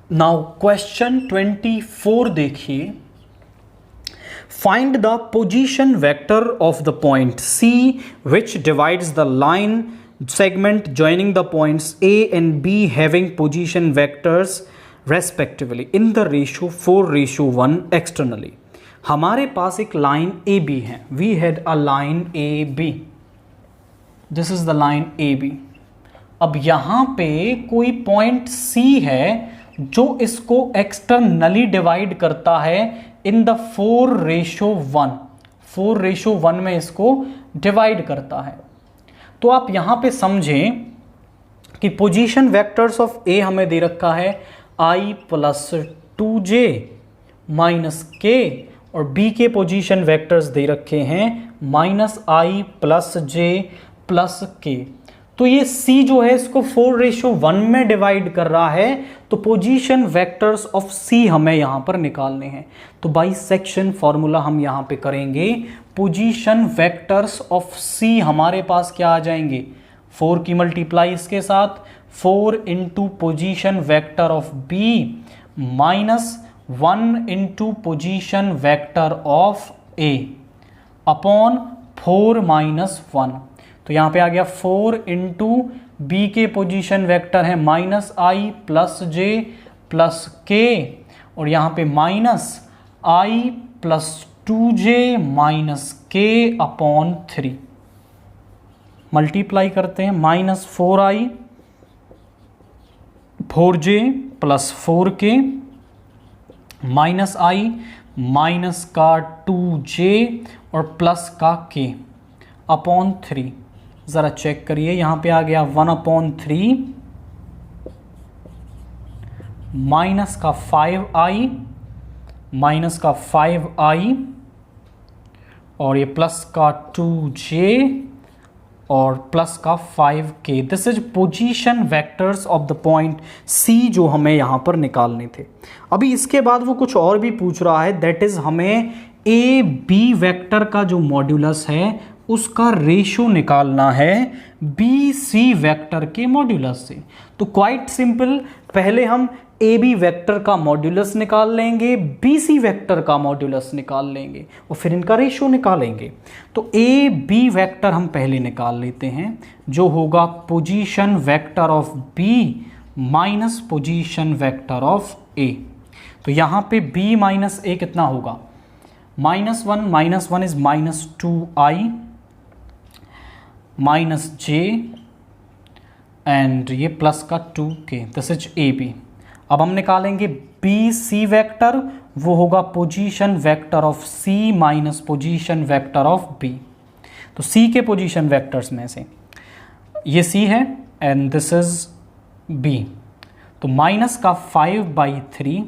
Now question 24 देखिए। Find the position vector of the point C which divides the line segment joining the points A and B having position vectors respectively in the ratio 4:1 externally। हमारे पास एक line AB है। We had a line AB। This is the line AB। अब यहाँ पे कोई point C है जो इसको एक्सटर्नली डिवाइड करता है इन द 4:1। 4:1 में इसको डिवाइड करता है। तो आप यहां पे समझें कि पोजीशन वेक्टर्स ऑफ ए हमें दे रखा है i + 2j - k और b के पोजीशन वेक्टर्स दे रखे हैं -i + j + k। तो ये C जो है इसको 4:1 में डिवाइड कर रहा है, तो पोजीशन वेक्टर्स ऑफ C हमें यहां पर निकालने हैं। तो बाइसेक्शन फॉर्मूला हम यहां पे करेंगे। पोजीशन वेक्टर्स ऑफ C हमारे पास क्या आ जाएंगे, 4 की मल्टीप्लाई इसके साथ 4 × position vector of B -1 × position vector of A upon 4 - 1। तो यहां पे आ गया 4 × B के पोजीशन वेक्टर है -i + j + k और यहां पे -i + 2j - k upon 3। Multiply करते हैं -4i 4j + 4k -i का 2j और प्लस का k अपॉन 3। ज़रा चेक करिए, यहाँ पे आ गया 1/3 माइनस का 5i और ये प्लस का 2j और प्लस का 5k। This is position vectors of the point C जो हमें यहाँ पर निकालने थे। अभी इसके बाद वो कुछ और भी पूछ रहा है, दैट इज हमें AB वेक्टर का जो मॉड्यूलस है उसका रेशो निकालना है BC वेक्टर के मॉड्यूलस से। तो क्वाइट सिंपल, पहले हम AB वेक्टर का मॉड्यूलस निकाल लेंगे, BC वेक्टर का मॉड्यूलस निकाल लेंगे और फिर इनका रेशो निकालेंगे। तो AB वेक्टर हम पहले निकाल लेते हैं, जो होगा position vector of B minus position vector of A। तो यहाँ पे B - A कितना होगा, -1 इज -2i -j एंड ये प्लस का 2k। This is AB। अब हम निकालेंगे BC वेक्टर, वो होगा position vector of C minus position vector of B। तो C के पोजीशन वेक्टर्स में से ये C है एंड दिस इज B। तो माइनस का 5/3,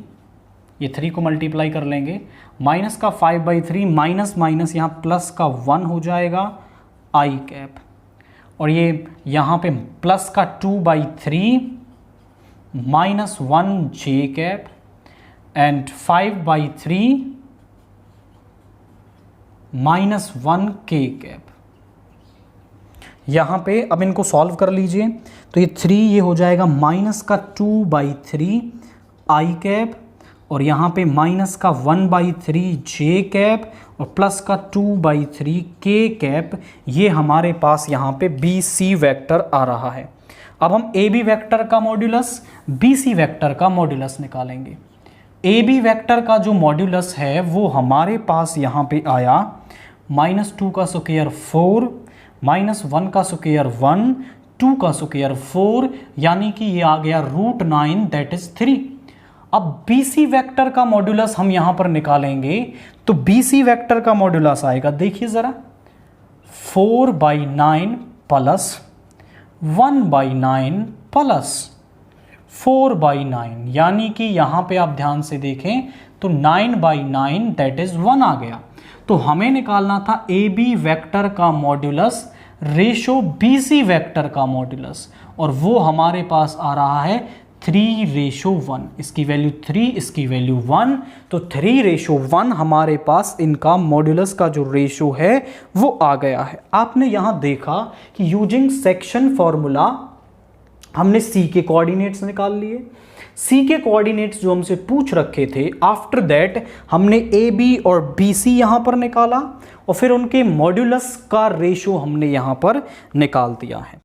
ये 3 को मल्टीप्लाई कर लेंगे, माइनस का 5/3 माइनस माइनस यहाँ प्लस का 1 हो जाएगा i कैप और ये यहाँ पे प्लस का 2/3 -1j cap and 5/3 -1k cap. यहाँ पे अब इनको सॉल्व कर लीजिए, तो ये 3 ये हो जाएगा माइनस का 2/3 i कैप और यहाँ पे माइनस का 1/3 j कैप और प्लस का 2/3 k कैप। ये हमारे पास यहाँ पे BC वेक्टर आ रहा है। अब हम AB वेक्टर का मॉड्यूलस BC वेक्टर का मॉड्यूलस निकालेंगे। AB वेक्टर का जो मॉड्यूलस है वो हमारे पास यहाँ पे आया -2 का स्क्वायर 4 -1 का स्क्वायर 1 2 का स्क्वायर 4 यानी कि ये आ गया √9 दैट इज 3। अब BC वेक्टर का मॉड्यूलस हम यहां पर निकालेंगे, तो BC वेक्टर का मॉड्यूलस आएगा, देखिए जरा 4/9 प्लस 1/9 प्लस 4/9 यानी कि यहां पे आप ध्यान से देखें तो 9/9 दैट इज 1 आ गया। तो हमें निकालना था AB वेक्टर का मॉड्यूलस रेशो BC वेक्टर का मॉड्यूलस और वो हमारे पास आ रहा है 3:1। इसकी वैल्यू 3, इसकी वैल्यू 1, तो 3:1 हमारे पास इनका मॉड्यूलस का जो रेशो है वो आ गया है। आपने यहां देखा कि यूजिंग सेक्शन फॉर्मूला हमने C के कोऑर्डिनेट्स निकाल लिए, सी के कोऑर्डिनेट्स जो हमसे पूछ रखे थे, आफ्टर दैट हमने ए बी और बी सी यहाँ पर निकाला और फिर उनके मॉड्यूलस का रेशो हमने यहाँ पर निकाल दिया है।